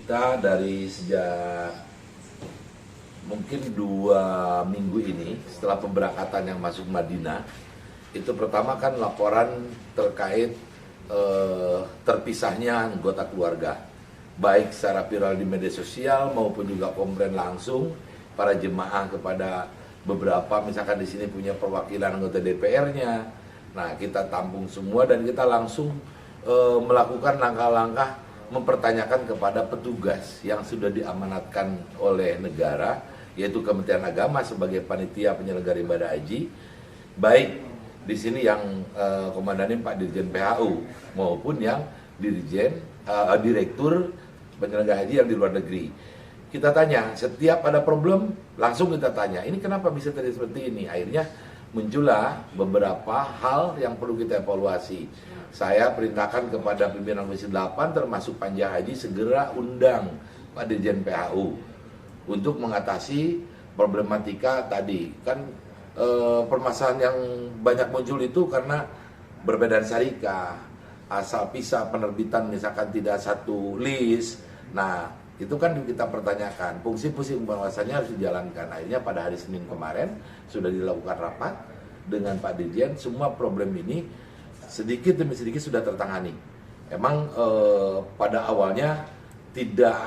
kita dari sejak mungkin 2 minggu ini setelah pemberangkatan yang masuk Madinah, itu pertama kan laporan terkait terpisahnya anggota keluarga, baik secara viral di media sosial maupun juga komplain langsung para jemaah kepada beberapa, misalkan di sini punya perwakilan anggota DPR-nya. Nah, kita tampung semua dan kita langsung melakukan langkah-langkah mempertanyakan kepada petugas yang sudah diamanatkan oleh negara, yaitu Kementerian Agama sebagai panitia penyelenggara ibadah haji, baik di sini yang komandanin Pak Dirjen PHU maupun yang direktur penyelenggara haji yang di luar negeri. Kita tanya, setiap ada problem langsung kita tanya, ini kenapa bisa terjadi seperti ini? Akhirnya muncullah beberapa hal yang perlu kita evaluasi. Saya perintahkan kepada pimpinan Komisi 8 termasuk Panja Haji segera undang Pak Dirjen PHU untuk mengatasi problematika tadi. Kan permasalahan yang banyak muncul itu karena berbedaan syarikat, asal pisah penerbitan misalkan tidak satu list. Nah, itu kan kita pertanyakan, fungsi-fungsi pengawasannya harus dijalankan. Akhirnya pada hari Senin kemarin sudah dilakukan rapat dengan Pak Dirjen, semua problem ini sedikit demi sedikit sudah tertangani. Emang pada awalnya tidak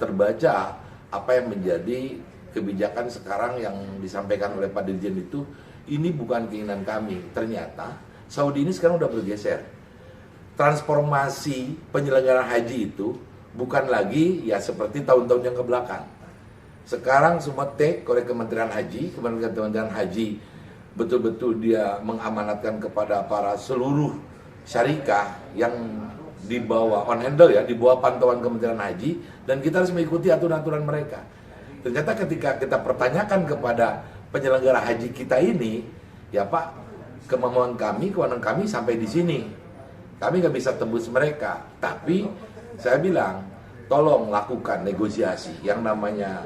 terbaca apa yang menjadi kebijakan sekarang yang disampaikan oleh Pak Dirjen itu, ini bukan keinginan kami. Ternyata Saudi ini sekarang udah bergeser. Transformasi penyelenggaraan haji itu bukan lagi ya seperti tahun-tahun yang kebelakang. Sekarang semua take oleh Kementerian Haji, Kementerian Haji betul-betul dia mengamanatkan kepada para seluruh syarikah yang di bawah on handle ya, di bawah pantauan Kementerian Haji, dan kita harus mengikuti aturan-aturan mereka. Ternyata ketika kita pertanyakan kepada penyelenggara haji kita ini, ya Pak, kemampuan kami, kewenangan kami sampai di sini. Kami nggak bisa tembus mereka. Tapi saya bilang, tolong lakukan negosiasi. Yang namanya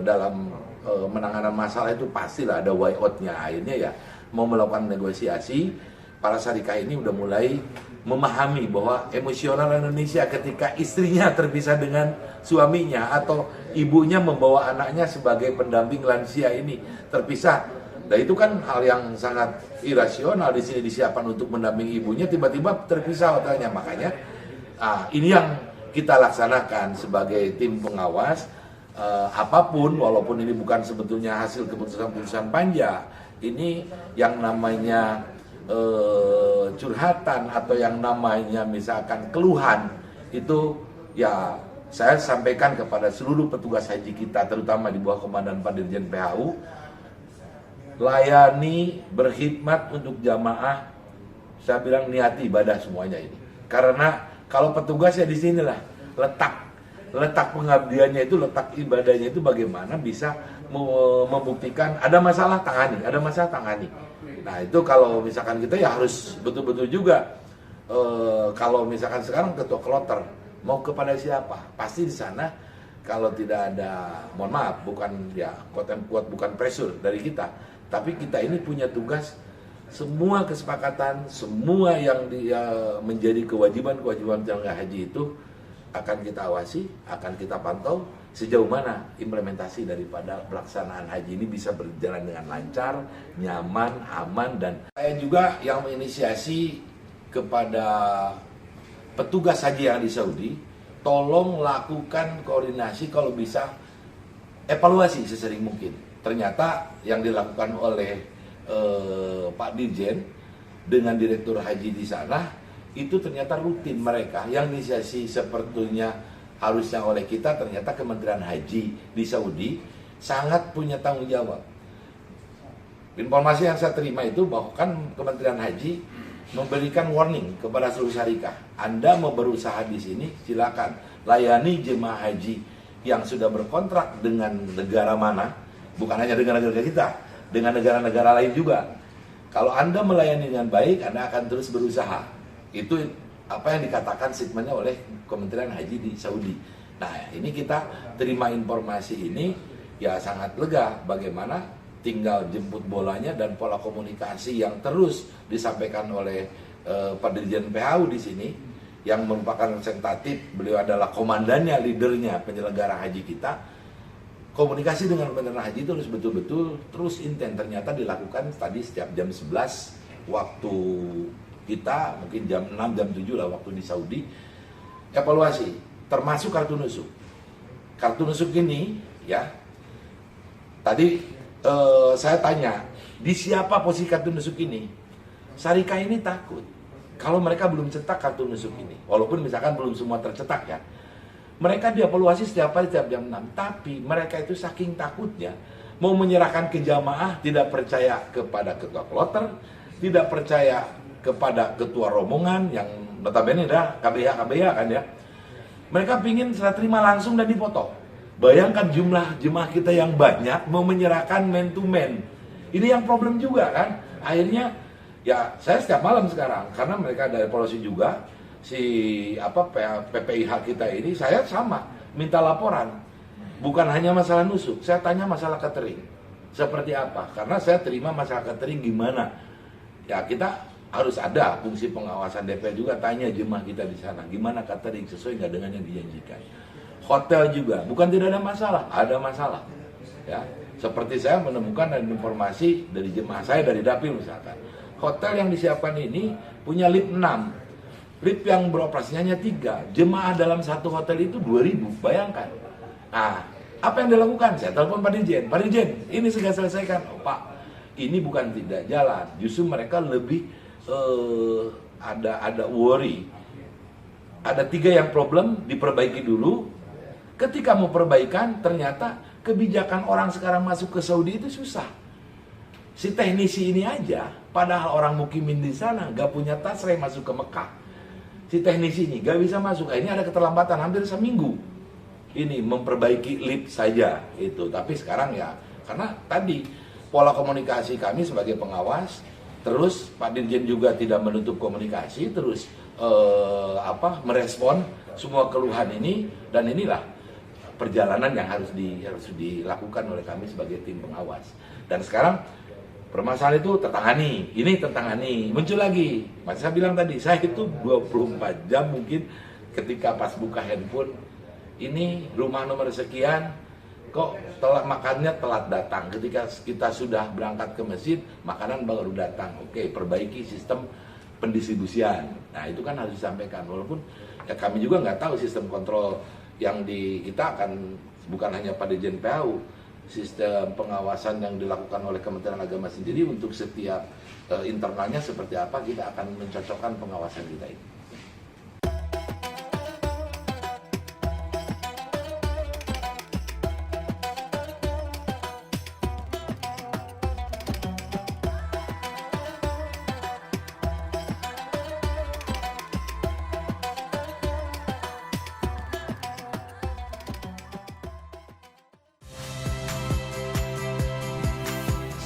dalam menanganan masalah itu pastilah ada way out-nya. Akhirnya ya mau melakukan negosiasi, para syarikah ini udah mulai memahami bahwa emosional Indonesia ketika istrinya terpisah dengan suaminya atau ibunya membawa anaknya sebagai pendamping lansia ini terpisah. Nah, itu kan hal yang sangat irasional. Di sini disiapkan untuk mendampingi ibunya, tiba-tiba terpisah hotelnya. Makanya ini yang kita laksanakan sebagai tim pengawas. Apapun, walaupun ini bukan sebetulnya hasil keputusan-keputusan Panja, ini yang namanya curhatan atau yang namanya misalkan keluhan itu ya saya sampaikan kepada seluruh petugas haji kita, terutama di bawah komandan Pak Dirjen PHU, layani, berkhidmat untuk jamaah. Saya bilang niati ibadah semuanya ini, karena kalau petugasnya di sinilah letak pengabdiannya itu, letak ibadahnya itu bagaimana bisa membuktikan ada masalah tangani, ada masalah tangani. Nah, itu kalau misalkan kita ya harus betul-betul juga kalau misalkan sekarang ketua kloter mau kepada siapa, pasti di sana kalau tidak ada, mohon maaf, bukan ya quote and quote, bukan pressure dari kita, tapi kita ini punya tugas, semua kesepakatan, semua yang menjadi kewajiban penyelenggara haji itu akan kita awasi, akan kita pantau sejauh mana implementasi daripada pelaksanaan haji ini bisa berjalan dengan lancar, nyaman, aman. Dan saya juga yang menginisiasi kepada petugas haji yang di Saudi, tolong lakukan koordinasi, kalau bisa evaluasi sesering mungkin. Ternyata yang dilakukan oleh Pak Dirjen dengan Direktur Haji di sana, itu ternyata rutin mereka. Yang inisiasi sepertinya harusnya oleh kita, ternyata Kementerian Haji di Saudi sangat punya tanggung jawab. Informasi yang saya terima itu bahwa kan Kementerian Haji memberikan warning kepada seluruh syarikah, Anda mau berusaha di sini silakan layani jemaah haji yang sudah berkontrak dengan negara mana, bukan hanya dengan negara kita, dengan negara-negara lain juga. Kalau Anda melayani dengan baik, Anda akan terus berusaha. Itu apa yang dikatakan statementnya oleh Kementerian Haji di Saudi. Nah, ini kita terima informasi ini ya sangat lega. Bagaimana tinggal jemput bolanya dan pola komunikasi yang terus disampaikan oleh Pak Dirjen PHU di sini, yang merupakan representatif, beliau adalah komandannya, leadernya penyelenggara haji kita. Komunikasi dengan penyelenggara haji itu harus betul-betul terus intens. Ternyata dilakukan tadi setiap jam 11 waktu kita, mungkin jam 6, jam 7 lah waktu di Saudi. Evaluasi, termasuk kartu nusuk. Kartu nusuk ini, ya, tadi saya tanya, di siapa posisi kartu nusuk ini? Syarikat ini takut kalau mereka belum cetak kartu nusuk ini, walaupun misalkan belum semua tercetak ya. Mereka dievaluasi setiap hari, setiap jam 6. Tapi mereka itu saking takutnya, mau menyerahkan ke jamaah, tidak percaya kepada ketua kloter, tidak percaya kepada ketua rombongan, yang notabene dah KBH kan ya. Mereka pingin serah terima langsung dan dipotong. Bayangkan jumlah jemaah kita yang banyak, mau menyerahkan man to man. Ini yang problem juga kan. Akhirnya, ya, saya setiap malam sekarang, karena mereka ada evaluasi juga, PPIH kita ini, saya sama, minta laporan. Bukan hanya masalah nusuk, saya tanya masalah catering. Seperti apa? Karena saya terima masalah catering gimana. Ya, kita harus ada fungsi pengawasan DPR juga, tanya jemaah kita di sana, gimana catering, sesuai nggak dengan yang dijanjikan. Hotel juga, bukan tidak ada masalah. Ya, seperti saya menemukan dan informasi dari jemaah saya dari Dapil misalkan. Hotel yang disiapkan ini punya lift 6. Lift yang beroperasinya hanya 3. Jemaah dalam satu hotel itu 2.000, bayangkan. Nah, apa yang dilakukan? Saya telepon Pak Dirjen. Pak Dirjen, ini segera selesaikan. Oh, Pak, ini bukan tidak jalan. Justru mereka lebih ada worry. Ada 3 yang problem, diperbaiki dulu. Ketika mau perbaikan, ternyata kebijakan orang sekarang masuk ke Saudi itu susah. Si teknisi ini aja, padahal orang mukimin di sana gak punya tasreh masuk ke Mekah. Si teknisi ini gak bisa masuk. Ini ada keterlambatan hampir seminggu. Ini memperbaiki lift saja itu. Tapi sekarang ya, karena tadi pola komunikasi kami sebagai pengawas, terus Pak Dirjen juga tidak menutup komunikasi, terus merespon semua keluhan ini, dan inilah perjalanan yang harus dilakukan oleh kami sebagai tim pengawas. Dan sekarang permasalahan itu tertangani, muncul lagi. Mas saya bilang tadi, saya itu 24 jam mungkin ketika pas buka handphone, ini rumah nomor sekian, kok makannya telat datang. Ketika kita sudah berangkat ke masjid, makanan baru datang. Oke, perbaiki sistem pendistribusian. Nah, itu kan harus disampaikan. Walaupun ya kami juga nggak tahu sistem kontrol yang kita akan, bukan hanya Pak Dirjen PAU, sistem pengawasan yang dilakukan oleh Kementerian Agama sendiri untuk setiap internalnya seperti apa, kita akan mencocokkan pengawasan kita ini.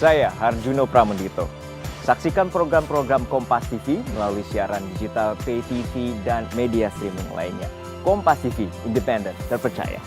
Saya Harjuno Pramendito. Saksikan program-program Kompas TV melalui siaran digital, pay TV, dan media streaming lainnya. Kompas TV, independen, terpercaya.